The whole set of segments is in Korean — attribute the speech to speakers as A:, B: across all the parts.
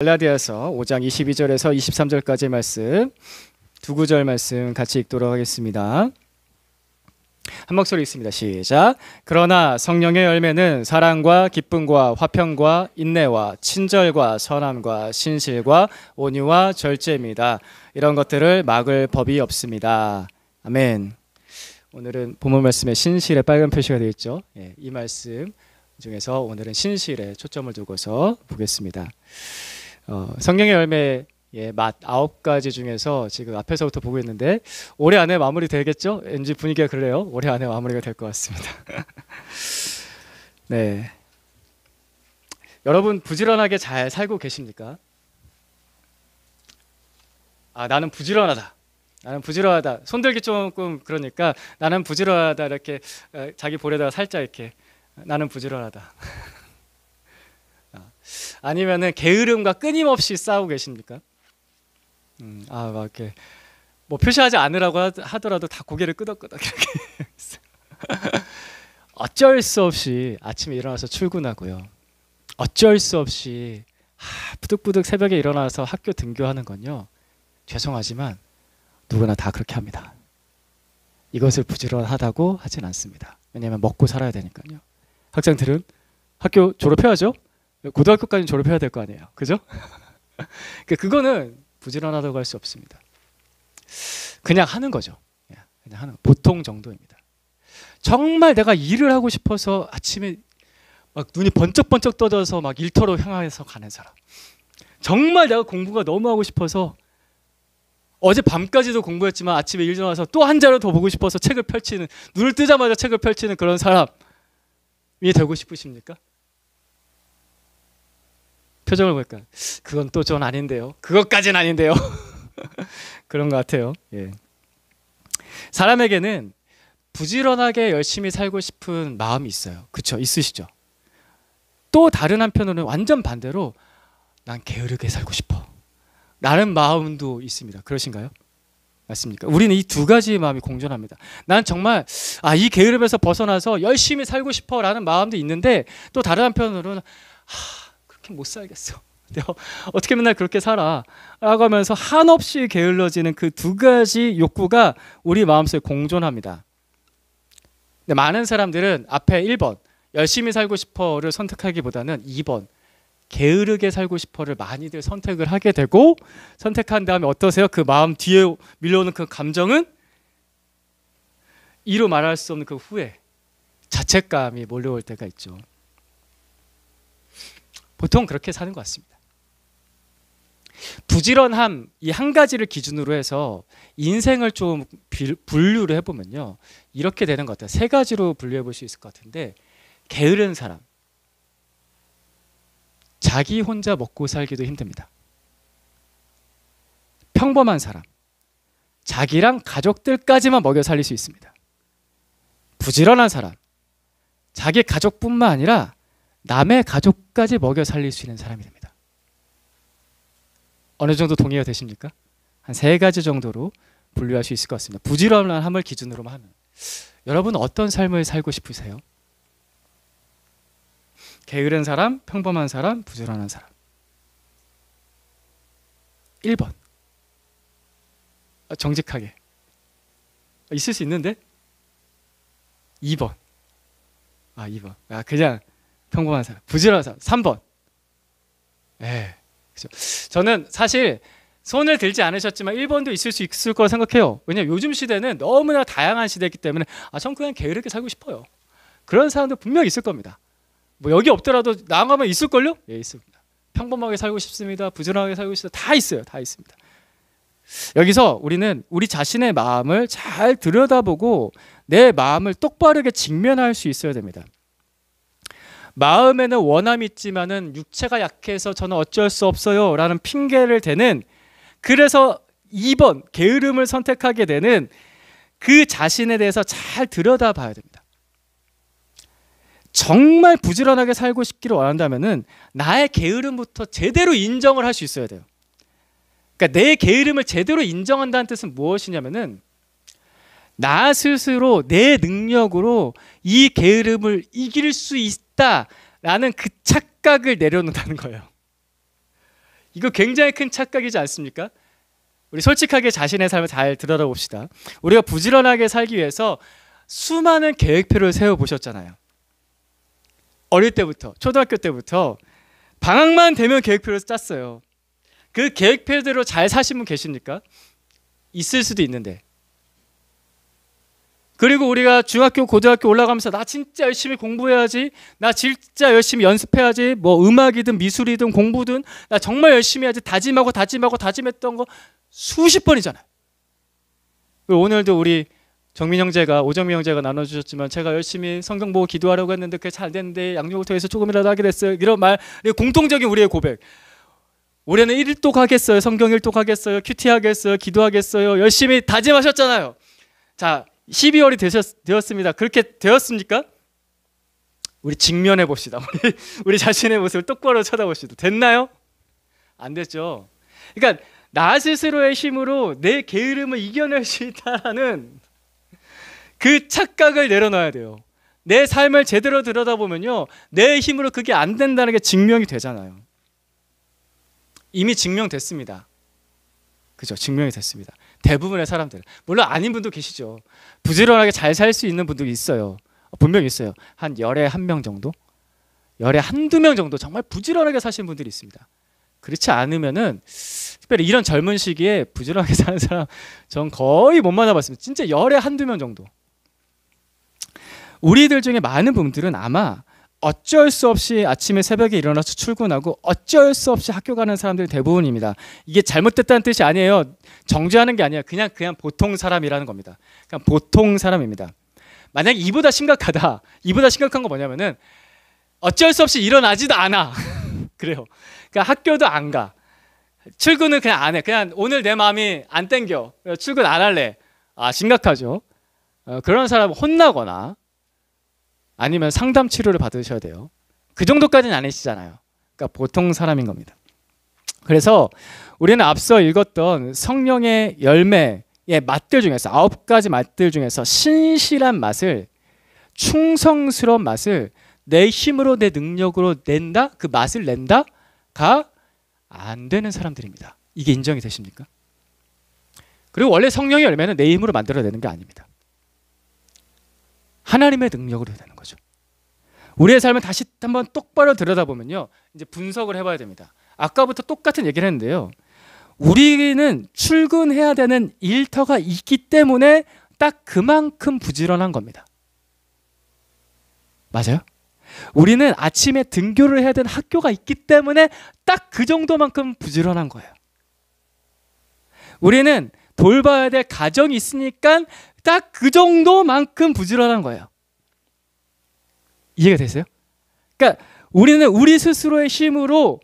A: 갈라디아서 5장 22절에서 23절까지의 말씀, 두 구절 말씀 같이 읽도록 하겠습니다. 한 목소리 있습니다. 시작. 그러나 성령의 열매는 사랑과 기쁨과 화평과 인내와 친절과 선함과 신실과 온유와 절제입니다. 이런 것들을 막을 법이 없습니다. 아멘. 오늘은 본문 말씀에 신실에 빨간 표시가 되어 있죠. 이 말씀 중에서 오늘은 신실에 초점을 두고서 보겠습니다. 성령의 열매의 맛 9가지 중에서 지금 앞에서부터 보고 있는데 올해 안에 마무리 되겠죠? 왠지 분위기가 그래요. 올해 안에 마무리가 될 것 같습니다. 네, 여러분 부지런하게 잘 살고 계십니까? 나는 부지런하다. 나는 부지런하다. 손들기 조금 그러니까 나는 부지런하다 이렇게 자기 볼에다가 살짝 이렇게 나는 부지런하다. 아니면은 게으름과 끊임없이 싸우고 계십니까? 막 이렇게 뭐 표시하지 않으라고 하더라도 다 고개를 끄덕끄덕 이렇게 어쩔 수 없이 아침에 일어나서 출근하고요. 어쩔 수 없이 부득부득 새벽에 일어나서 학교 등교하는 건요. 죄송하지만 누구나 다 그렇게 합니다. 이것을 부지런하다고 하진 않습니다. 왜냐하면 먹고 살아야 되니까요. 학생들은 학교 졸업해야죠. 고등학교까지 졸업해야 될 거 아니에요. 그죠? 그거는 부지런하다고 할 수 없습니다. 그냥 하는 거죠. 그냥 하는 거. 보통 정도입니다. 정말 내가 일을 하고 싶어서 아침에 막 눈이 번쩍번쩍 떠져서 막 일터로 향해서 가는 사람. 정말 내가 공부가 너무 하고 싶어서 어제 밤까지도 공부했지만 아침에 일어나서 또 한 자료 더 보고 싶어서 책을 펼치는, 눈을 뜨자마자 책을 펼치는 그런 사람이 되고 싶으십니까? 표정을 보니까 그건 또 전 아닌데요. 그것까지는 아닌데요. 그런 것 같아요. 사람에게는 부지런하게 열심히 살고 싶은 마음이 있어요. 그렇죠? 있으시죠? 또 다른 한편으로는 완전 반대로 난 게으르게 살고 싶어 라는 마음도 있습니다. 그러신가요? 맞습니까? 우리는 이 두 가지의 마음이 공존합니다. 난 정말 이 게으름에서 벗어나서 열심히 살고 싶어 라는 마음도 있는데 또 다른 한편으로는 그렇게 못 살겠어. 내가 어떻게 맨날 그렇게 살아 라고 하면서 한없이 게을러지는 그 두 가지 욕구가 우리 마음속에 공존합니다. 근데 많은 사람들은 앞에 1번 열심히 살고 싶어를 선택하기보다는 2번 게으르게 살고 싶어를 많이들 선택을 하게 되고, 선택한 다음에 어떠세요? 그 마음 뒤에 밀려오는 그 감정은 이루 말할 수 없는 그 후회, 자책감이 몰려올 때가 있죠. 보통 그렇게 사는 것 같습니다. 부지런함 이 한 가지를 기준으로 해서 인생을 좀 분류를 해보면요, 이렇게 되는 것 같아요. 세 가지로 분류해 볼 수 있을 것 같은데, 게으른 사람, 자기 혼자 먹고 살기도 힘듭니다. 평범한 사람, 자기랑 가족들까지만 먹여 살릴 수 있습니다. 부지런한 사람, 자기 가족뿐만 아니라 남의 가족까지 먹여 살릴 수 있는 사람이 됩니다. 어느 정도 동의가 되십니까? 한 세 가지 정도로 분류할 수 있을 것 같습니다. 부지런함을 기준으로만 하면. 여러분은 어떤 삶을 살고 싶으세요? 게으른 사람, 평범한 사람, 부지런한 사람. 1번. 정직하게. 있을 수 있는데? 2번. 2번. 그냥 평범한 사람, 부지런한 사람. 3번. 그렇죠. 저는 사실 손을 들지 않으셨지만 1번도 있을 수 있을 거라 생각해요. 왜냐하면 요즘 시대는 너무나 다양한 시대이기 때문에 전 그냥 게으르게 살고 싶어요. 그런 사람도 분명히 있을 겁니다. 뭐 여기 없더라도 나가면 있을걸요? 있습니다. 평범하게 살고 싶습니다. 부지런하게 살고 싶습니다. 다 있어요. 다 있습니다. 여기서 우리는 우리 자신의 마음을 잘 들여다보고 내 마음을 똑바르게 직면할 수 있어야 됩니다. 마음에는 원함이 있지만은 육체가 약해서 저는 어쩔 수 없어요 라는 핑계를 대는, 그래서 2번 게으름을 선택하게 되는 그 자신에 대해서 잘 들여다봐야 됩니다. 정말 부지런하게 살고 싶기를 원한다면은 나의 게으름부터 제대로 인정을 할 수 있어야 돼요. 그러니까 내 게으름을 제대로 인정한다는 뜻은 무엇이냐면은 나 스스로 내 능력으로 이 게으름을 이길 수 있다라는 그 착각을 내려놓는다는 거예요. 이거 굉장히 큰 착각이지 않습니까? 우리 솔직하게 자신의 삶을 잘 들여다봅시다. 우리가 부지런하게 살기 위해서 수많은 계획표를 세워보셨잖아요. 어릴 때부터, 초등학교 때부터 방학만 되면 계획표를 짰어요. 그 계획표대로 잘 사신 분 계십니까? 있을 수도 있는데. 그리고 우리가 중학교, 고등학교 올라가면서 나 진짜 열심히 공부해야지, 나 진짜 열심히 연습해야지, 뭐 음악이든 미술이든 공부든 나 정말 열심히 해야지 다짐했던 거 수십 번이잖아요. 오늘도 우리 정민 형제가, 오정민 형제가 나눠주셨지만 제가 열심히 성경 보고 기도하려고 했는데 그게 잘 됐는데 양육을 통해서 조금이라도 하게 됐어요. 이런 말, 공통적인 우리의 고백. 올해는 1도 하겠어요. 성경 1도 하겠어요. 큐티 하겠어요. 기도하겠어요. 열심히 다짐하셨잖아요. 자, 12월이 되었습니다. 그렇게 되었습니까? 우리 직면해 봅시다. 우리 자신의 모습을 똑바로 쳐다봅시다. 됐나요? 안 됐죠. 그러니까 나 스스로의 힘으로 내 게으름을 이겨낼 수 있다는 그 착각을 내려놔야 돼요. 내 삶을 제대로 들여다보면요, 내 힘으로 그게 안 된다는 게 증명이 되잖아요. 이미 증명됐습니다. 그죠? 증명이 됐습니다. 대부분의 사람들, 물론 아닌 분도 계시죠. 부지런하게 잘 살 수 있는 분도 있어요. 분명히 있어요. 한 열에 한 명 정도, 열에 한두 명 정도 정말 부지런하게 사시는 분들이 있습니다. 그렇지 않으면은 특별히 이런 젊은 시기에 부지런하게 사는 사람 전 거의 못 만나봤습니다. 진짜 열에 한두 명 정도. 우리들 중에 많은 분들은 아마 어쩔 수 없이 아침에 새벽에 일어나서 출근하고 어쩔 수 없이 학교 가는 사람들이 대부분입니다. 이게 잘못됐다는 뜻이 아니에요. 정죄하는 게 아니에요. 그냥 보통 사람이라는 겁니다. 그냥 보통 사람입니다. 만약 이보다 심각하다. 이보다 심각한 거 뭐냐면은 어쩔 수 없이 일어나지도 않아. 그래요. 그러니까 학교도 안 가. 출근은 그냥 안 해. 그냥 오늘 내 마음이 안 땡겨. 출근 안 할래. 아, 심각하죠. 그런 사람은 혼나거나 아니면 상담 치료를 받으셔야 돼요. 그 정도까지는 아니시잖아요. 그러니까 보통 사람인 겁니다. 그래서 우리는 앞서 읽었던 성령의 열매의 맛들 중에서 9가지 맛들 중에서 신실한 맛을, 충성스러운 맛을 내 힘으로 내 능력으로 낸다? 그 맛을 낸다가 안 되는 사람들입니다. 이게 인정이 되십니까? 그리고 원래 성령의 열매는 내 힘으로 만들어내는 게 아닙니다. 하나님의 능력으로 되는 거죠. 우리의 삶을 다시 한번 똑바로 들여다보면요, 이제 분석을 해봐야 됩니다. 아까부터 똑같은 얘기를 했는데요, 우리는 출근해야 되는 일터가 있기 때문에 딱 그만큼 부지런한 겁니다. 맞아요? 우리는 아침에 등교를 해야 되는 학교가 있기 때문에 딱 그 정도만큼 부지런한 거예요. 우리는 돌봐야 될 가정이 있으니까 딱 그 정도만큼 부지런한 거예요. 이해가 되세요? 그러니까 우리는 우리 스스로의 힘으로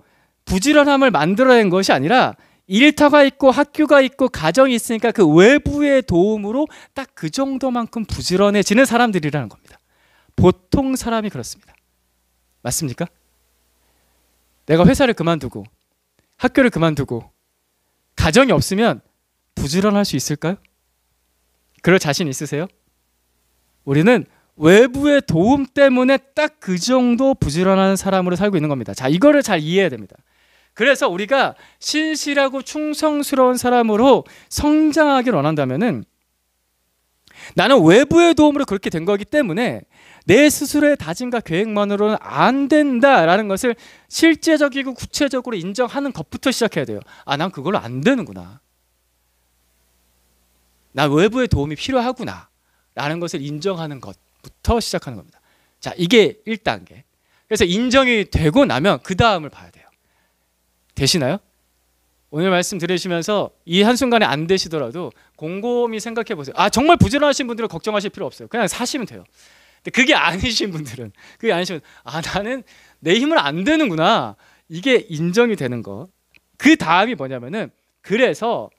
A: 부지런함을 만들어낸 것이 아니라 일터가 있고 학교가 있고 가정이 있으니까 그 외부의 도움으로 딱 그 정도만큼 부지런해지는 사람들이라는 겁니다. 보통 사람이 그렇습니다. 맞습니까? 내가 회사를 그만두고 학교를 그만두고 가정이 없으면 부지런할 수 있을까요? 그럴 자신 있으세요? 우리는 외부의 도움 때문에 딱 그 정도 부지런한 사람으로 살고 있는 겁니다. 자, 이거를 잘 이해해야 됩니다. 그래서 우리가 신실하고 충성스러운 사람으로 성장하길 원한다면은, 나는 외부의 도움으로 그렇게 된 거기 때문에 내 스스로의 다짐과 계획만으로는 안 된다라는 것을 실제적이고 구체적으로 인정하는 것부터 시작해야 돼요. 아, 난 그걸로 안 되는구나. 나 외부의 도움이 필요하구나 라는 것을 인정하는 것부터 시작하는 겁니다. 자, 이게 1단계. 그래서 인정이 되고 나면 그 다음을 봐야 돼요. 되시나요? 오늘 말씀 들으시면서 이 한순간에 안 되시더라도 곰곰이 생각해 보세요. 아, 정말 부지런하신 분들은 걱정하실 필요 없어요. 그냥 사시면 돼요. 근데 그게 아니신 분들은, 아, 나는 내 힘으로 안 되는구나, 이게 인정이 되는 거. 그 다음이 뭐냐면은, 그래서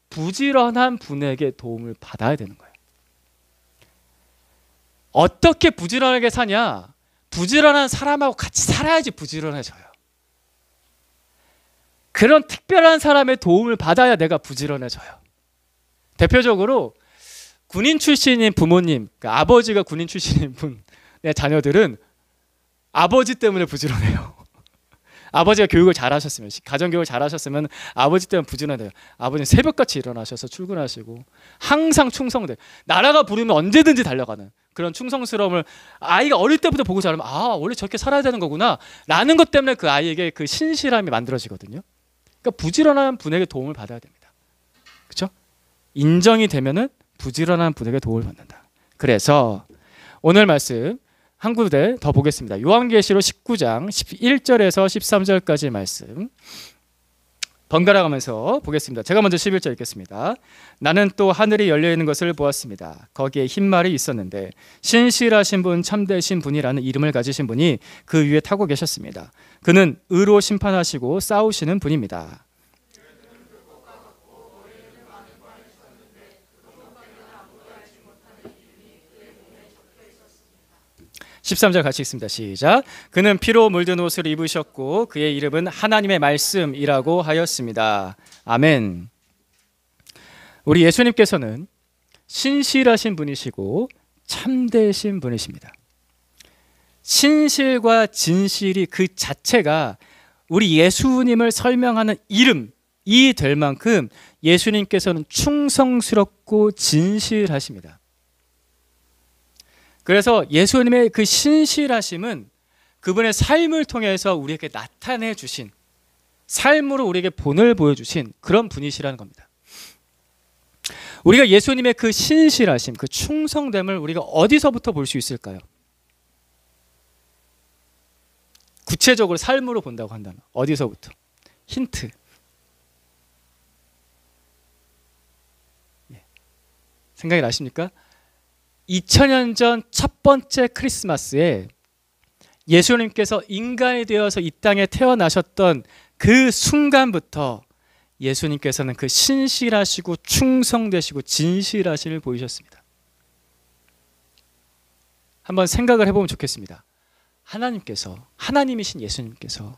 A: 부지런한 분에게 도움을 받아야 되는 거예요. 어떻게 부지런하게 사냐? 부지런한 사람하고 같이 살아야지 부지런해져요. 그런 특별한 사람의 도움을 받아야 내가 부지런해져요. 대표적으로 군인 출신인 부모님, 그러니까 아버지가 군인 출신인 분의 자녀들은 아버지 때문에 부지런해요. 아버지가 교육을 잘하셨으면, 가정교육을 잘하셨으면 아버지 때문에 부지런해요. 아버지는 새벽같이 일어나셔서 출근하시고 항상 충성돼. 나라가 부르면 언제든지 달려가는 그런 충성스러움을 아이가 어릴 때부터 보고 자라면 원래 저렇게 살아야 되는 거구나 라는 것 때문에 그 아이에게 그 신실함이 만들어지거든요. 그러니까 부지런한 분에게 도움을 받아야 됩니다. 그렇죠? 인정이 되면은 부지런한 분에게 도움을 받는다. 그래서 오늘 말씀 한 구절 더 보겠습니다. 요한계시록 19장 11절에서 13절까지 말씀 번갈아 가면서 보겠습니다. 제가 먼저 11절 읽겠습니다. 나는 또 하늘이 열려 있는 것을 보았습니다. 거기에 흰 말이 있었는데 신실하신 분, 참되신 분이라는 이름을 가지신 분이 그 위에 타고 계셨습니다. 그는 의로 심판하시고 싸우시는 분입니다. 13절 같이 읽습니다. 시작. 그는 피로 물든 옷을 입으셨고 그의 이름은 하나님의 말씀이라고 하였습니다. 아멘. 우리 예수님께서는 신실하신 분이시고 참되신 분이십니다. 신실과 진실이 그 자체가 우리 예수님을 설명하는 이름이 될 만큼 예수님께서는 충성스럽고 진실하십니다. 그래서 예수님의 그 신실하심은 그분의 삶을 통해서 우리에게 나타내 주신, 삶으로 우리에게 본을 보여주신 그런 분이시라는 겁니다. 우리가 예수님의 그 신실하심, 그 충성됨을 우리가 어디서부터 볼 수 있을까요? 구체적으로 삶으로 본다고 한다면 어디서부터? 힌트. 생각이 나십니까? 2000년 전 첫 번째 크리스마스에 예수님께서 인간이 되어서 이 땅에 태어나셨던 그 순간부터 예수님께서는 그 신실하시고 충성되시고 진실하심을 보이셨습니다. 한번 생각을 해보면 좋겠습니다. 하나님이신 예수님께서,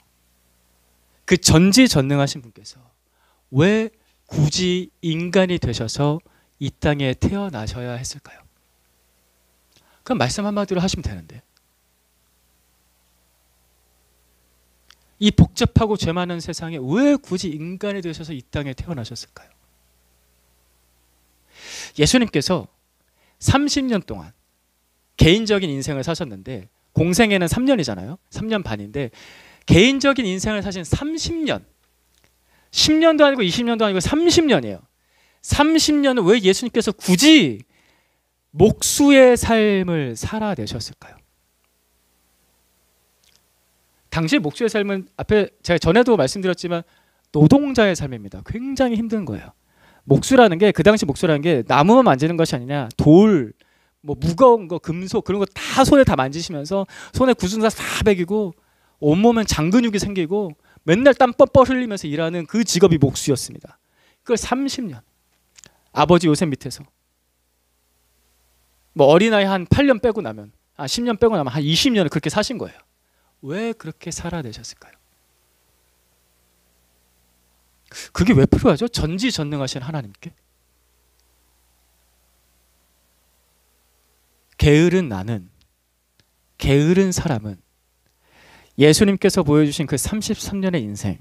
A: 그 전지전능하신 분께서 왜 굳이 인간이 되셔서 이 땅에 태어나셔야 했을까요? 그럼 말씀 한마디로 하시면 되는데, 이 복잡하고 죄 많은 세상에 왜 굳이 인간이 되셔서 이 땅에 태어나셨을까요? 예수님께서 30년 동안 개인적인 인생을 사셨는데, 공생애는 3년이잖아요. 3년 반인데 개인적인 인생을 사신 30년, 10년도 아니고 20년도 아니고 30년이에요. 30년은 왜 예수님께서 굳이 목수의 삶을 살아내셨을까요? 당시 목수의 삶은 앞에 제가 전에도 말씀드렸지만 노동자의 삶입니다. 굉장히 힘든 거예요. 목수라는 게, 그 당시 목수라는 게 나무만 만지는 것이 아니냐, 돌, 뭐 무거운 거, 금속, 그런 거 다 손에 다 만지시면서 손에 구순사 다 베기고 온몸엔 장근육이 생기고 맨날 땀 뻘뻘 흘리면서 일하는 그 직업이 목수였습니다. 그걸 30년 아버지 요셉 밑에서, 뭐 어린아이 한 8년 빼고 나면, 10년 빼고 나면 한 20년을 그렇게 사신 거예요. 왜 그렇게 살아내셨을까요? 그게 왜 필요하죠? 전지전능하신 하나님께. 게으른 나는, 게으른 사람은 예수님께서 보여주신 그 33년의 인생,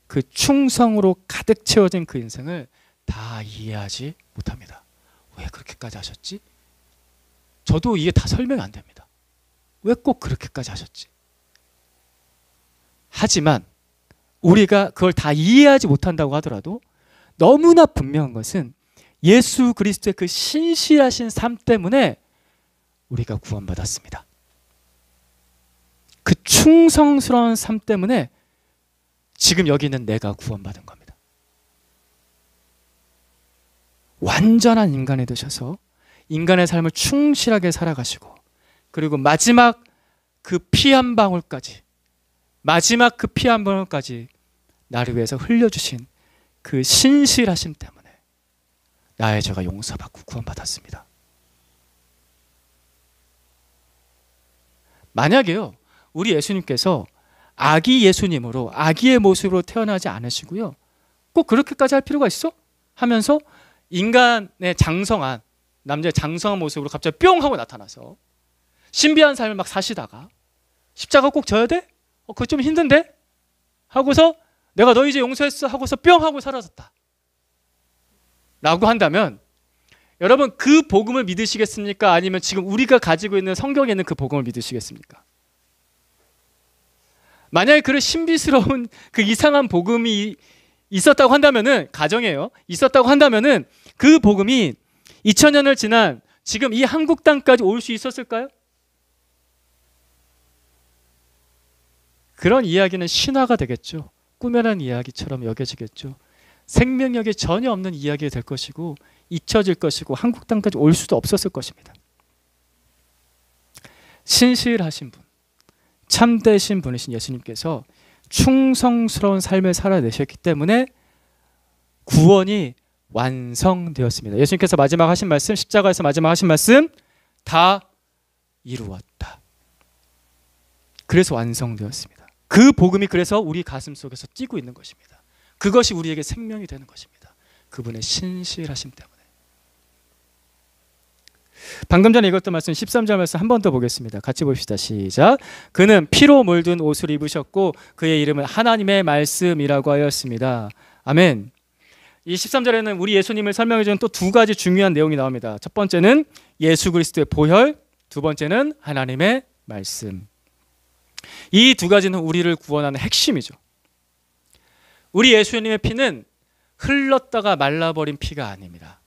A: 그 충성으로 가득 채워진 그 인생을 다 이해하지 못합니다. 왜 그렇게까지 하셨지? 저도 이게 다 설명이 안 됩니다. 왜 꼭 그렇게까지 하셨지? 하지만 우리가 그걸 다 이해하지 못한다고 하더라도 너무나 분명한 것은 예수 그리스도의 그 신실하신 삶 때문에 우리가 구원받았습니다. 그 충성스러운 삶 때문에 지금 여기 있는 내가 구원받은 겁니다. 완전한 인간이 되셔서 인간의 삶을 충실하게 살아가시고, 그리고 마지막 그 피 한 방울까지, 마지막 그 피 한 방울까지 나를 위해서 흘려주신 그 신실하심 때문에 나의 죄가 용서받고 구원받았습니다. 만약에요, 우리 예수님께서 아기 예수님으로, 아기의 모습으로 태어나지 않으시고요, 꼭 그렇게까지 할 필요가 있어? 하면서 인간의 장성한, 남자의 장성한 모습으로 갑자기 뿅 하고 나타나서 신비한 삶을 막 사시다가 십자가 꼭 져야 돼? 그거 좀 힘든데? 하고서 내가 너 이제 용서했어 하고서 뿅 하고 사라졌다 라고 한다면 여러분 그 복음을 믿으시겠습니까? 아니면 지금 우리가 가지고 있는 성경에 있는 그 복음을 믿으시겠습니까? 만약에 그런 신비스러운 그 이상한 복음이 있었다고 한다면은, 가정이에요. 있었다고 한다면은 그 복음이 2000년을 지난 지금 이 한국 땅까지 올 수 있었을까요? 그런 이야기는 신화가 되겠죠. 꾸며낸 이야기처럼 여겨지겠죠. 생명력이 전혀 없는 이야기가 될 것이고 잊혀질 것이고 한국 땅까지 올 수도 없었을 것입니다. 신실하신 분, 참되신 분이신 예수님께서 충성스러운 삶을 살아내셨기 때문에 구원이 완성되었습니다. 예수님께서 마지막 하신 말씀, 십자가에서 마지막 하신 말씀, 다 이루었다. 그래서 완성되었습니다. 그 복음이 그래서 우리 가슴 속에서 뛰고 있는 것입니다. 그것이 우리에게 생명이 되는 것입니다. 그분의 신실하심 때문에. 방금 전에 읽었던 말씀 13절 말씀 한 번 더 보겠습니다. 같이 봅시다. 시작. 그는 피로 물든 옷을 입으셨고 그의 이름은 하나님의 말씀이라고 하였습니다. 아멘. 이 13절에는 우리 예수님을 설명해 주는 또 두 가지 중요한 내용이 나옵니다. 첫 번째는 예수 그리스도의 보혈, 두 번째는 하나님의 말씀. 이 두 가지는 우리를 구원하는 핵심이죠. 우리 예수님의 피는 흘렀다가 말라버린 피가 아닙니다.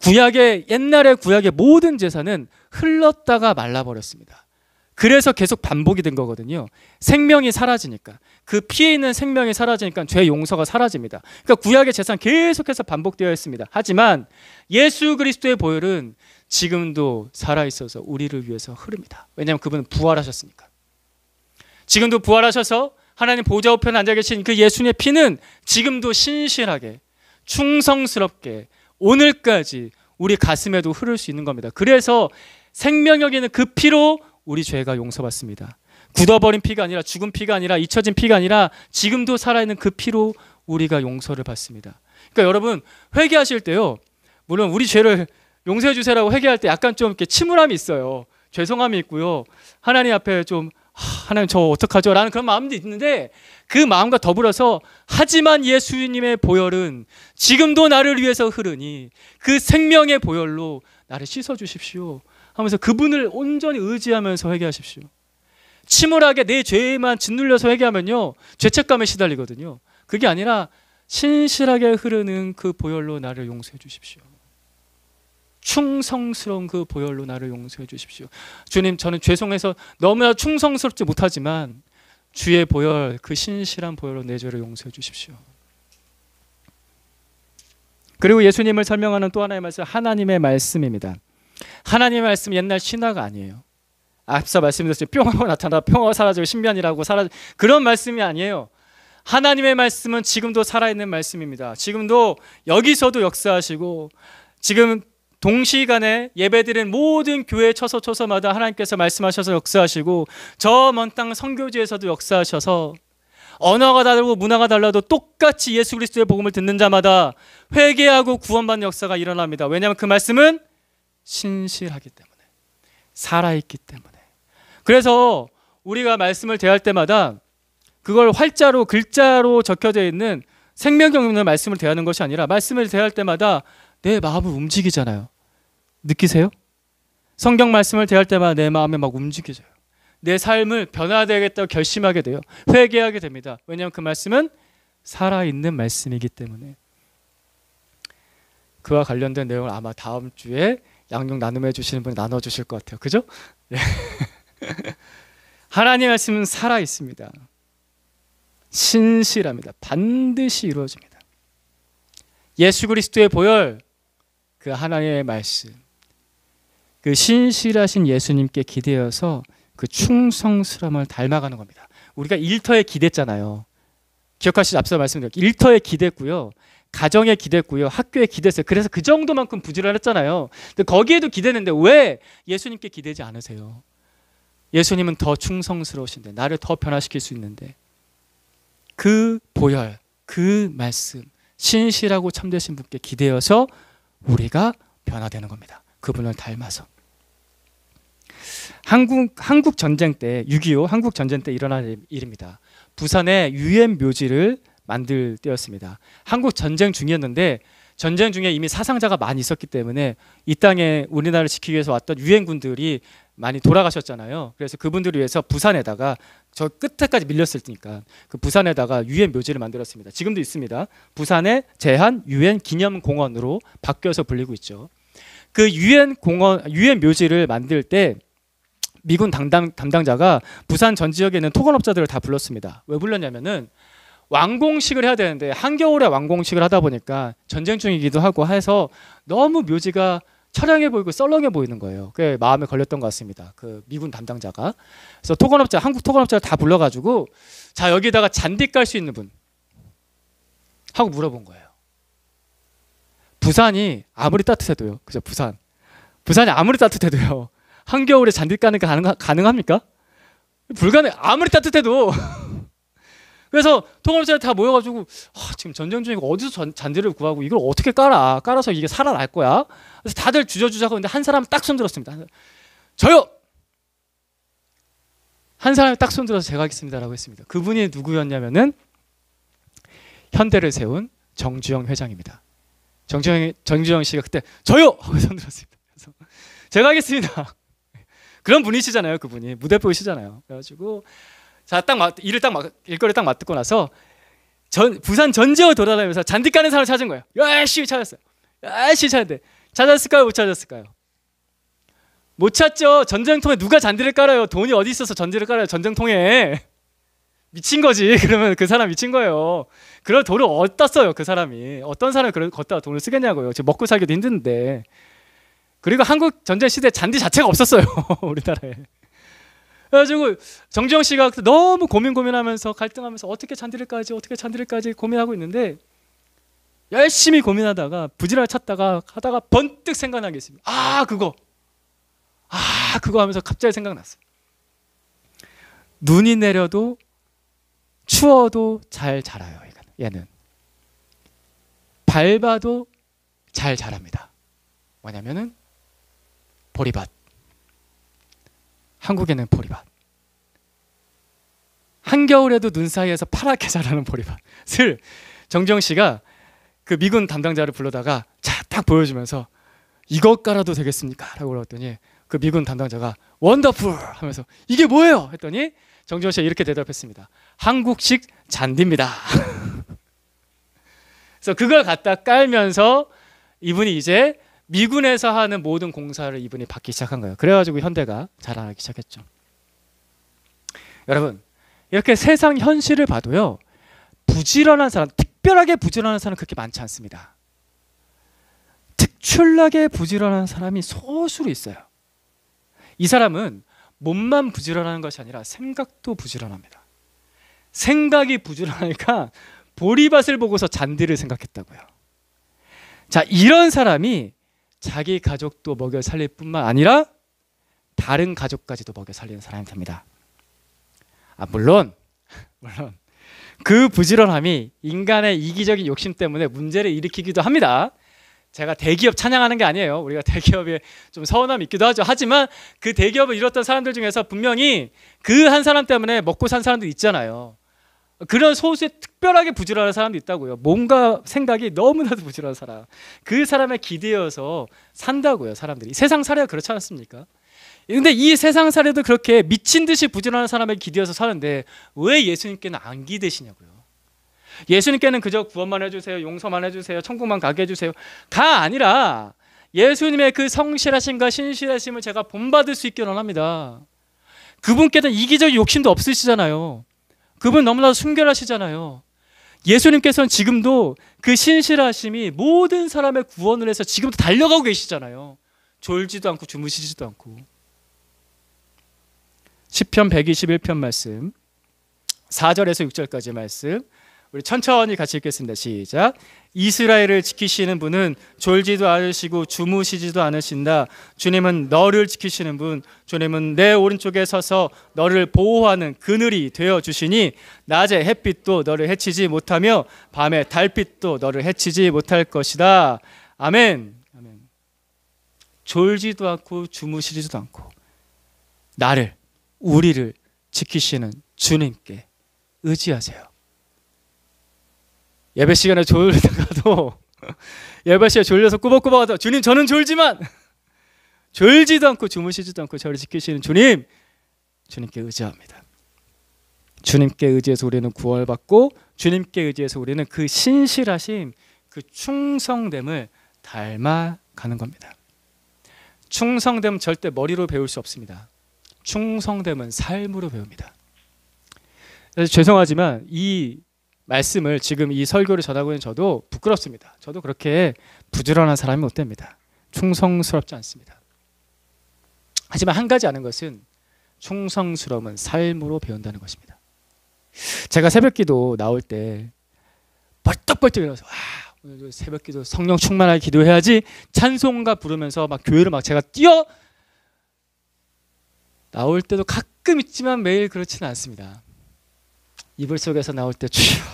A: 옛날의 구약의 모든 제사는 흘렀다가 말라버렸습니다. 그래서 계속 반복이 된 거거든요. 생명이 사라지니까, 그 피에 있는 생명이 사라지니까 죄 용서가 사라집니다. 그러니까 구약의 제사는 계속해서 반복되어 있습니다. 하지만 예수 그리스도의 보혈은 지금도 살아있어서 우리를 위해서 흐릅니다. 왜냐하면 그분은 부활하셨으니까. 지금도 부활하셔서 하나님 보좌 우편에 앉아 계신 그 예수님의 피는 지금도 신실하게 충성스럽게 오늘까지 우리 가슴에도 흐를 수 있는 겁니다. 그래서 생명력 있는 그 피로 우리 죄가 용서받습니다. 굳어버린 피가 아니라, 죽은 피가 아니라, 잊혀진 피가 아니라 지금도 살아있는 그 피로 우리가 용서를 받습니다. 그러니까 여러분 회개하실 때요, 물론 우리 죄를 용서해 주세요라고 회개할 때 약간 좀 이렇게 침울함이 있어요. 죄송함이 있고요. 하나님 앞에 좀 하나님 저 어떡하죠? 라는 그런 마음도 있는데, 그 마음과 더불어서 하지만 예수님의 보혈은 지금도 나를 위해서 흐르니 그 생명의 보혈로 나를 씻어주십시오 하면서 그분을 온전히 의지하면서 회개하십시오. 침울하게 내 죄에만 짓눌려서 회개하면요, 죄책감에 시달리거든요. 그게 아니라 신실하게 흐르는 그 보혈로 나를 용서해 주십시오. 충성스러운 그 보혈로 나를 용서해 주십시오. 주님, 저는 죄송해서 너무나 충성스럽지 못하지만 주의 보혈, 그 신실한 보혈로 내 죄를 용서해 주십시오. 그리고 예수님을 설명하는 또 하나의 말씀, 하나님의 말씀입니다. 하나님의 말씀 옛날 신화가 아니에요. 앞서 말씀드렸죠. 뿅 하고 나타나 평화가 사라지고 신비한이라고 사라져, 그런 말씀이 아니에요. 하나님의 말씀은 지금도 살아있는 말씀입니다. 지금도 여기서도 역사하시고, 지금 동시간에 예배드린 모든 교회 처소마다 하나님께서 말씀하셔서 역사하시고, 저 먼 땅 선교지에서도 역사하셔서 언어가 다르고 문화가 달라도 똑같이 예수 그리스도의 복음을 듣는 자마다 회개하고 구원받는 역사가 일어납니다. 왜냐하면 그 말씀은 신실하기 때문에, 살아있기 때문에. 그래서 우리가 말씀을 대할 때마다 그걸 활자로, 글자로 적혀져 있는 생명경륜의 말씀을 대하는 것이 아니라, 말씀을 대할 때마다 내 마음을 움직이잖아요. 느끼세요? 성경 말씀을 대할 때마다 내 마음이 막 움직여져요. 내 삶을 변화되겠다고 결심하게 돼요. 회개하게 됩니다. 왜냐하면 그 말씀은 살아있는 말씀이기 때문에. 그와 관련된 내용을 아마 다음 주에 양육 나눔해 주시는 분이 나눠주실 것 같아요. 그죠? 하나님의 말씀은 살아있습니다. 신실합니다. 반드시 이루어집니다. 예수 그리스도의 보혈, 그 하나님의 말씀, 그 신실하신 예수님께 기대어서 그 충성스러움을 닮아가는 겁니다. 우리가 일터에 기댔잖아요. 기억하시죠? 앞서 말씀드렸죠. 일터에 기댔고요, 가정에 기댔고요, 학교에 기댔어요. 그래서 그 정도만큼 부지런했잖아요. 근데 거기에도 기대는데 왜 예수님께 기대지 않으세요? 예수님은 더 충성스러우신데, 나를 더 변화시킬 수 있는데, 그 보혈, 그 말씀, 신실하고 참되신 분께 기대어서 우리가 변화되는 겁니다. 그분을 닮아서. 한국 전쟁 때, 6.25 한국 전쟁 때 일어난 일입니다. 부산에 유엔 묘지를 만들 때였습니다. 한국 전쟁 중이었는데 전쟁 중에 이미 사상자가 많이 있었기 때문에 이 땅에 우리나라를 지키기 위해서 왔던 유엔군들이 많이 돌아가셨잖아요. 그래서 그분들을 위해서 부산에다가 저 끝에까지 밀렸을 테니까 그 부산에다가 유엔 묘지를 만들었습니다. 지금도 있습니다. 부산의 제한 유엔 기념공원으로 바뀌어서 불리고 있죠. 그 유엔 묘지를 만들 때 미군 담당자가 부산 전 지역에 있는 토건업자들을 다 불렀습니다. 왜 불렀냐면은 완공식을 해야 되는데 한겨울에 완공식을 하다 보니까 전쟁 중이기도 하고 해서 너무 묘지가 처량해 보이고 썰렁해 보이는 거예요. 그게 마음에 걸렸던 것 같습니다. 그 미군 담당자가. 그래서 토건업자, 한국 토건업자를 다 불러가지고 자 여기다가 잔디 깔 수 있는 분 하고 물어본 거예요. 부산이 아무리 따뜻해도요. 그죠? 부산이 아무리 따뜻해도요. 한겨울에 잔디 까는 게 가능합니까? 불가능. 아무리 따뜻해도. 그래서 토건업자들 다 모여가지고 지금 전쟁 중이고 어디서 잔디를 구하고 이걸 어떻게 깔아서 이게 살아날 거야. 그래서 다들 주저주저하고 있는데 한 사람은 딱 손들었습니다. 저요. 한 사람이 딱 손들어서 제가 하겠습니다라고 했습니다. 그분이 누구였냐면은 현대를 세운 정주영 회장입니다. 정주영 씨가 그때 저요 하고 손들었습니다. 그래서 제가 하겠습니다. 그런 분이시잖아요. 그분이 무대포이시잖아요. 그래가지고 자, 일거리 딱 맡고 나서 부산 전 지역을 돌아다니면서 잔디 까는 사람을 찾은 거예요. 열심히 찾았어요. 열심히 찾았는데 찾았을까요? 못 찾았을까요? 못 찾죠. 전쟁통에 누가 잔디를 깔아요? 돈이 어디 있어서 잔디를 깔아요? 전쟁통에. 미친 거지. 그러면 그 사람 미친 거예요. 그럴 돈을 어디다 써요? 그 사람이. 어떤 사람이 걷다가 돈을 쓰겠냐고요. 지금 먹고 살기도 힘든데. 그리고 한국 전쟁 시대 잔디 자체가 없었어요. 우리나라에. 그래가지고 정주영 씨가 너무 고민하면서 갈등하면서 어떻게 잔디를 까지 고민하고 있는데 열심히 고민하다가 부지런히 찾다가 하다가 번뜩 생각난 게 있습니다. 그거 하면서 갑자기 생각났어요. 눈이 내려도 추워도 잘 자라요. 얘는 밟아도 잘 자랍니다. 뭐냐면은 보리밭. 한국에는 보리밭. 한겨울에도 눈 사이에서 파랗게 자라는 보리밭을 정주영 씨가 그 미군 담당자를 불러다가 자, 딱 보여주면서 이것 깔아도 되겠습니까? 라고 물었더니 그 미군 담당자가 원더풀 하면서 이게 뭐예요? 했더니 정주영 씨가 이렇게 대답했습니다. 한국식 잔디입니다. 그래서 그걸 갖다 깔면서 이분이 이제 미군에서 하는 모든 공사를 이분이 받기 시작한 거예요. 그래가지고 현대가 자라나기 시작했죠. 여러분 이렇게 세상 현실을 봐도요. 부지런한 사람, 특별하게 부지런한 사람은 그렇게 많지 않습니다. 특출나게 부지런한 사람이 소수로 있어요. 이 사람은 몸만 부지런한 것이 아니라 생각도 부지런합니다. 생각이 부지런하니까 보리밭을 보고서 잔디를 생각했다고요. 자, 이런 사람이 자기 가족도 먹여 살릴 뿐만 아니라 다른 가족까지도 먹여 살리는 사람이 됩니다. 물론 그 부지런함이 인간의 이기적인 욕심 때문에 문제를 일으키기도 합니다. 제가 대기업 찬양하는 게 아니에요. 우리가 대기업에 좀 서운함이 있기도 하죠. 하지만 그 대기업을 이뤘던 사람들 중에서 분명히 그 한 사람 때문에 먹고 산 사람도 있잖아요. 그런 소수의 특별하게 부지런한 사람도 있다고요. 뭔가 생각이 너무나도 부지런한 사람. 그 사람에 기대어서 산다고요. 사람들이. 세상 사례가 그렇지 않습니까? 근데 이 세상 사례도 그렇게 미친 듯이 부지런한 사람에 기대어서 사는데 왜 예수님께는 안 기대시냐고요. 예수님께는 그저 구원만 해주세요. 용서만 해주세요. 천국만 가게 해주세요. 가 아니라 예수님의 그 성실하심과 신실하심을 제가 본받을 수 있기를 원합니다. 그분께는 이기적인 욕심도 없으시잖아요. 그분 너무나도 순결하시잖아요. 예수님께서는 지금도 그 신실하심이 모든 사람의 구원을 해서 지금도 달려가고 계시잖아요. 졸지도 않고 주무시지도 않고. 시편 121편 말씀 4절에서 6절까지 말씀 우리 천천히 같이 읽겠습니다. 시작. 이스라엘을 지키시는 분은 졸지도 않으시고 주무시지도 않으신다. 주님은 너를 지키시는 분, 주님은 내 오른쪽에 서서 너를 보호하는 그늘이 되어 주시니 낮에 햇빛도 너를 해치지 못하며 밤에 달빛도 너를 해치지 못할 것이다. 아멘. 아멘. 졸지도 않고 주무시지도 않고 나를, 우리를 지키시는 주님께 의지하세요. 예배 시간에 졸다가도 예배 시간에 졸려서 꾸벅꾸벅 하다 주님 저는 졸지만 졸지도 않고 주무시지도 않고 저를 지키시는 주님, 주님께 의지합니다. 주님께 의지해서 우리는 구원받고 주님께 의지해서 우리는 그 신실하심, 그 충성됨을 닮아가는 겁니다. 충성됨은 절대 머리로 배울 수 없습니다. 충성됨은 삶으로 배웁니다. 그래서 죄송하지만 이 말씀을 지금 이 설교를 전하고 있는 저도 부끄럽습니다. 저도 그렇게 부지런한 사람이 못 됩니다. 충성스럽지 않습니다. 하지만 한 가지 아는 것은 충성스러움은 삶으로 배운다는 것입니다. 제가 새벽기도 나올 때 벌떡벌떡 일어나서 오늘도 새벽기도 성령 충만하게 기도해야지 찬송가 부르면서 막 교회를 막 제가 뛰어 나올 때도 가끔 있지만 매일 그렇지는 않습니다. 이불 속에서 나올 때 주여,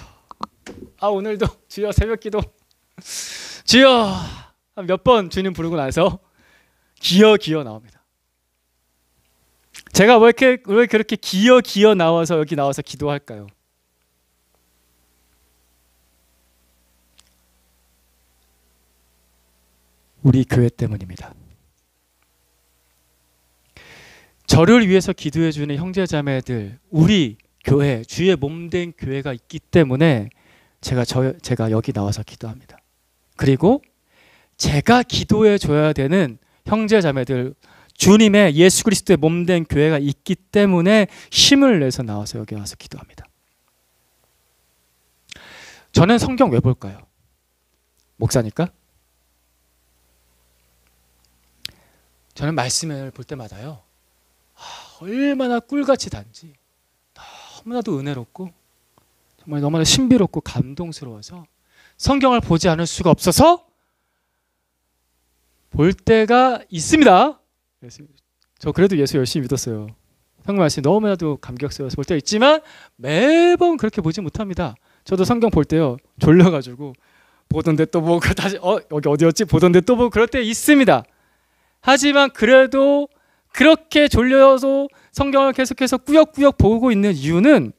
A: 오늘도 주여 새벽기도 주여 몇 번 주님 부르고 나서 기어 나옵니다. 제가 왜 그렇게 기어 나와서 여기 나와서 기도할까요? 우리 교회 때문입니다. 저를 위해서 기도해 주는 형제 자매들, 우리 교회, 주의 몸된 교회가 있기 때문에 제가 여기 나와서 기도합니다. 그리고 제가 기도해 줘야 되는 형제 자매들, 주님의 예수 그리스도의 몸된 교회가 있기 때문에 힘을 내서 나와서 여기 와서 기도합니다. 저는 성경 왜 볼까요? 목사니까? 저는 말씀을 볼 때마다요, 얼마나 꿀같이 단지 너무나도 은혜롭고 정말 너무나 신비롭고 감동스러워서 성경을 보지 않을 수가 없어서 볼 때가 있습니다. 저 그래도 예수 열심히 믿었어요. 성경 말씀이 너무나도 감격스러워서 볼 때가 있지만 매번 그렇게 보지 못합니다. 저도 성경 볼 때요, 졸려가지고 보던데 또 보고 다시 여기 어디였지? 보던데 또 보고 그럴 때 있습니다. 하지만 그래도 그렇게 졸려서 성경을 계속해서 꾸역꾸역 보고 있는 이유는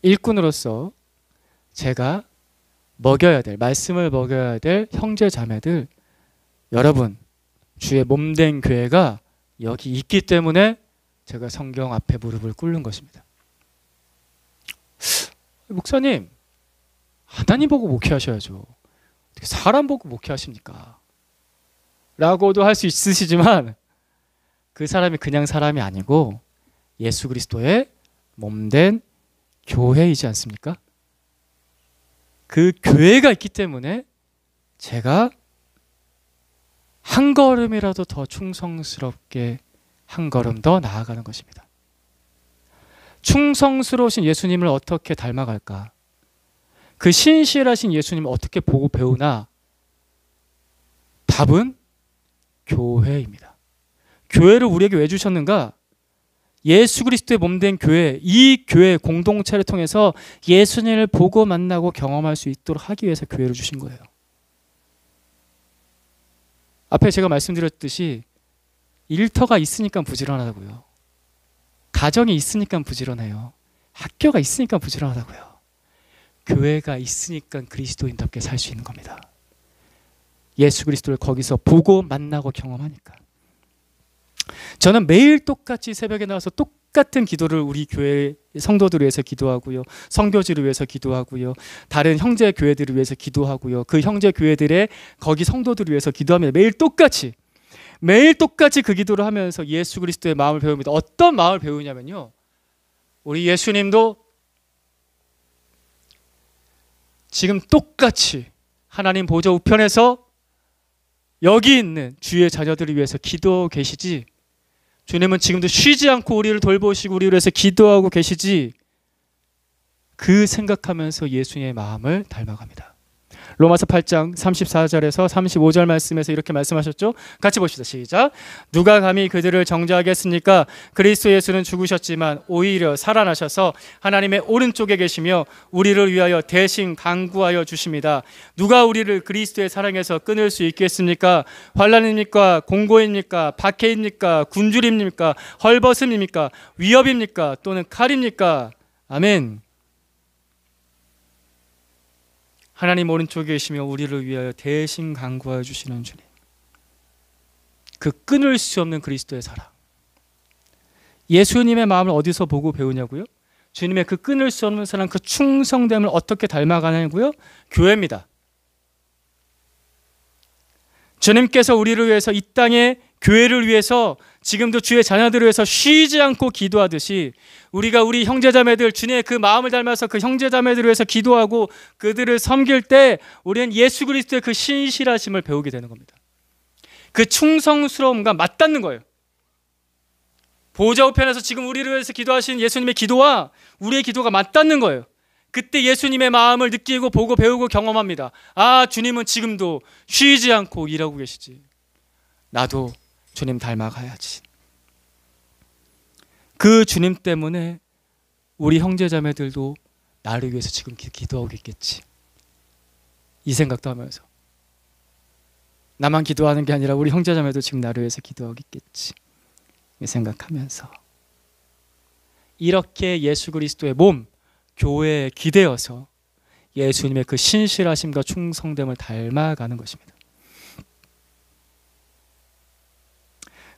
A: 일꾼으로서 제가 먹여야 될, 말씀을 먹여야 될 형제 자매들, 여러분 주의 몸된 교회가 여기 있기 때문에 제가 성경 앞에 무릎을 꿇는 것입니다. 목사님, 하나님 보고 목회하셔야죠. 어떻게 사람 보고 목회하십니까? 라고도 할 수 있으시지만 그 사람이 그냥 사람이 아니고 예수 그리스도의 몸된 교회이지 않습니까? 그 교회가 있기 때문에 제가 한 걸음이라도 더 충성스럽게 한 걸음 더 나아가는 것입니다. 충성스러우신 예수님을 어떻게 닮아갈까? 그 신실하신 예수님을 어떻게 보고 배우나? 답은 교회입니다. 교회를 우리에게 왜 주셨는가? 예수 그리스도의 몸된 교회, 이 교회 공동체를 통해서 예수님을 보고 만나고 경험할 수 있도록 하기 위해서 교회를 주신 거예요. 앞에 제가 말씀드렸듯이 일터가 있으니까 부지런하다고요. 가정이 있으니까 부지런해요. 학교가 있으니까 부지런하다고요. 교회가 있으니까 그리스도인답게 살 수 있는 겁니다. 예수 그리스도를 거기서 보고 만나고 경험하니까. 저는 매일 똑같이 새벽에 나와서 똑같은 기도를 우리 교회 성도들을 위해서 기도하고요, 선교지를 위해서 기도하고요, 다른 형제 교회들을 위해서 기도하고요, 그 형제 교회들의 거기 성도들을 위해서 기도하며 매일 똑같이 그 기도를 하면서 예수 그리스도의 마음을 배웁니다. 어떤 마음을 배우냐면요, 우리 예수님도 지금 똑같이 하나님 보좌 우편에서 여기 있는 주의 자녀들을 위해서 기도하고 계시지, 주님은 지금도 쉬지 않고 우리를 돌보시고 우리를 위해서 기도하고 계시지, 그 생각하면서 예수님의 마음을 닮아갑니다. 로마서 8장 34절에서 35절 말씀에서 이렇게 말씀하셨죠. 같이 봅시다. 시작. 누가 감히 그들을 정죄하겠습니까? 그리스도 예수는 죽으셨지만 오히려 살아나셔서 하나님의 오른쪽에 계시며 우리를 위하여 대신 간구하여 주십니다. 누가 우리를 그리스도의 사랑에서 끊을 수 있겠습니까? 환난입니까? 공고입니까? 박해입니까? 굶주림입니까? 헐벗음입니까? 위협입니까? 또는 칼입니까? 아멘. 하나님 오른쪽에 계시며 우리를 위하여 대신 간구하여 주시는 주님, 그 끊을 수 없는 그리스도의 사랑. 예수님의 마음을 어디서 보고 배우냐고요? 주님의 그 끊을 수 없는 사랑, 그 충성됨을 어떻게 닮아가냐고요? 교회입니다. 주님께서 우리를 위해서 이 땅에 교회를 위해서 지금도 주의 자녀들을 위해서 쉬지 않고 기도하듯이 우리가 우리 형제자매들, 주님의 그 마음을 닮아서 그 형제자매들을 위해서 기도하고 그들을 섬길 때 우리는 예수 그리스도의 그 신실하심을 배우게 되는 겁니다. 그 충성스러움과 맞닿는 거예요. 보좌 우편에서 지금 우리를 위해서 기도하신 예수님의 기도와 우리의 기도가 맞닿는 거예요. 그때 예수님의 마음을 느끼고 보고 배우고 경험합니다. 아, 주님은 지금도 쉬지 않고 일하고 계시지. 나도 주님 닮아가야지. 그 주님 때문에 우리 형제자매들도 나를 위해서 지금 기도하고 있겠지. 이 생각도 하면서 나만 기도하는 게 아니라 우리 형제자매도 지금 나를 위해서 기도하고 있겠지. 이 생각하면서 이렇게 예수 그리스도의 몸, 교회에 기대어서 예수님의 그 신실하심과 충성됨을 닮아가는 것입니다.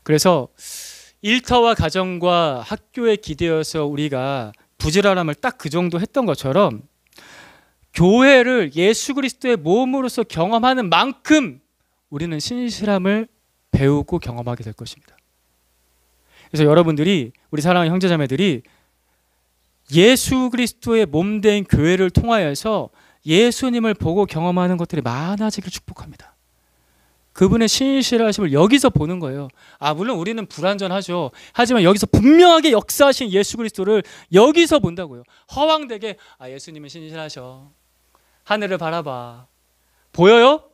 A: 그래서 일터와 가정과 학교에 기대어서 우리가 부지런함을 딱 그 정도 했던 것처럼 교회를 예수 그리스도의 몸으로서 경험하는 만큼 우리는 신실함을 배우고 경험하게 될 것입니다. 그래서 여러분들이, 우리 사랑하는 형제자매들이 예수 그리스도의 몸된 교회를 통하여서 예수님을 보고 경험하는 것들이 많아지길 축복합니다. 그분의 신실하심을 여기서 보는 거예요. 아, 물론 우리는 불완전하죠. 하지만 여기서 분명하게 역사하신 예수 그리스도를 여기서 본다고요. 허황되게 아, 예수님은 신실하셔. 하늘을 바라봐. 보여요?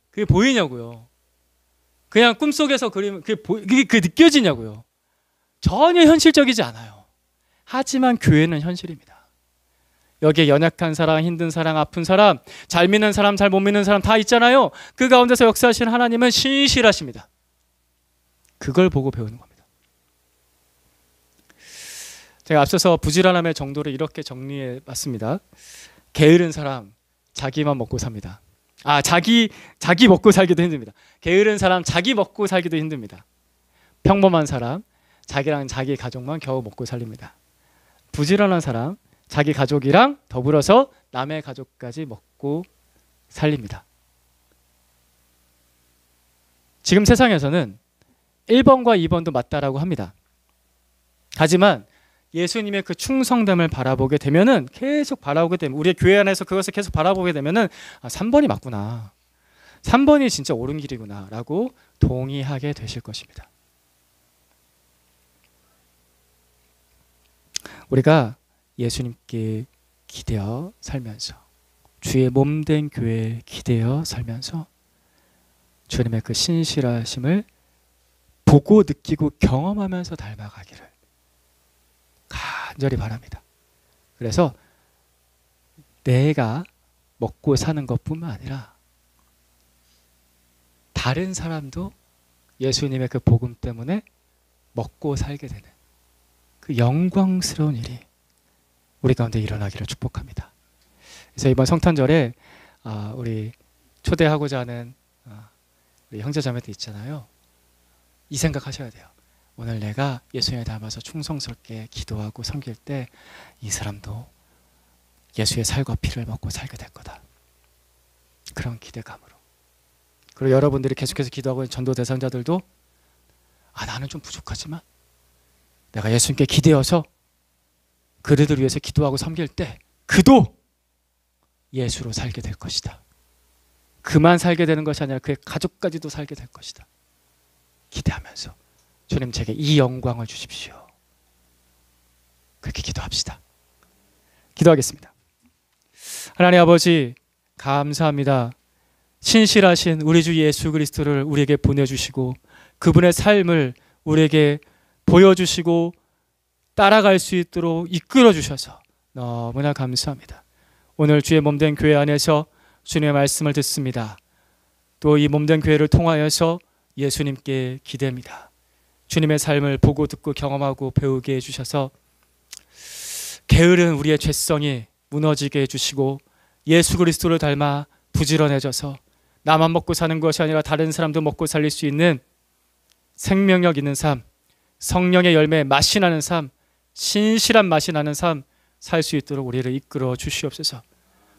A: 그게 보이냐고요. 그냥 꿈속에서 그리면 그게 느껴지냐고요. 전혀 현실적이지 않아요. 하지만 교회는 현실입니다. 여기에 연약한 사람, 힘든 사람, 아픈 사람, 잘 믿는 사람, 잘 못 믿는 사람 다 있잖아요. 그 가운데서 역사하시는 하나님은 신실하십니다. 그걸 보고 배우는 겁니다. 제가 앞서서 부지런함의 정도를 이렇게 정리해 봤습니다. 게으른 사람, 자기만 먹고 삽니다. 아, 자기 먹고 살기도 힘듭니다. 게으른 사람, 자기 먹고 살기도 힘듭니다. 평범한 사람, 자기랑 자기 가족만 겨우 먹고 살립니다. 부지런한 사람, 자기 가족이랑 더불어서 남의 가족까지 먹고 살립니다. 지금 세상에서는 1번과 2번도 맞다라고 합니다. 하지만 예수님의 그 충성됨을 바라보게 되면은 계속 바라보게 되면 우리의 교회 안에서 그것을 계속 바라보게 되면은 아, 3번이 맞구나. 3번이 진짜 옳은 길이구나 라고 동의하게 되실 것입니다. 우리가 예수님께 기대어 살면서 주의 몸된 교회에 기대어 살면서 주님의 그 신실하심을 보고 느끼고 경험하면서 닮아가기를 간절히 바랍니다. 그래서 내가 먹고 사는 것뿐만 아니라 다른 사람도 예수님의 그 복음 때문에 먹고 살게 되는 그 영광스러운 일이 우리 가운데 일어나기를 축복합니다. 그래서 이번 성탄절에 우리 초대하고자 하는 우리 형제자매들 있잖아요. 이 생각하셔야 돼요. 오늘 내가 예수님을 닮아서 충성스럽게 기도하고 섬길 때 이 사람도 예수의 살과 피를 먹고 살게 될 거다. 그런 기대감으로. 그리고 여러분들이 계속해서 기도하고 있는 전도 대상자들도 나는 좀 부족하지만 내가 예수님께 기대어서 그들을 위해서 기도하고 섬길 때 그도 예수로 살게 될 것이다. 그만 살게 되는 것이 아니라 그의 가족까지도 살게 될 것이다. 기대하면서 주님 제게 이 영광을 주십시오. 그렇게 기도합시다. 기도하겠습니다. 하나님 아버지, 감사합니다. 신실하신 우리 주 예수 그리스도를 우리에게 보내주시고 그분의 삶을 우리에게 보여주시고 따라갈 수 있도록 이끌어 주셔서 너무나 감사합니다. 오늘 주의 몸된 교회 안에서 주님의 말씀을 듣습니다. 또 이 몸된 교회를 통하여서 예수님께 기대입니다. 주님의 삶을 보고 듣고 경험하고 배우게 해주셔서 게으른 우리의 죄성이 무너지게 해주시고 예수 그리스도를 닮아 부지런해져서 나만 먹고 사는 것이 아니라 다른 사람도 먹고 살릴 수 있는 생명력 있는 삶, 성령의 열매 맛이 나는 삶, 신실한 맛이 나는 삶 살 수 있도록 우리를 이끌어 주시옵소서.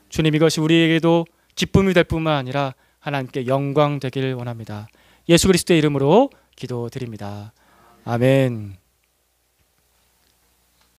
A: 주님, 이것이 우리에게도 기쁨이 될 뿐만 아니라 하나님께 영광 되기를 원합니다. 예수 그리스도의 이름으로 기도드립니다. 아멘.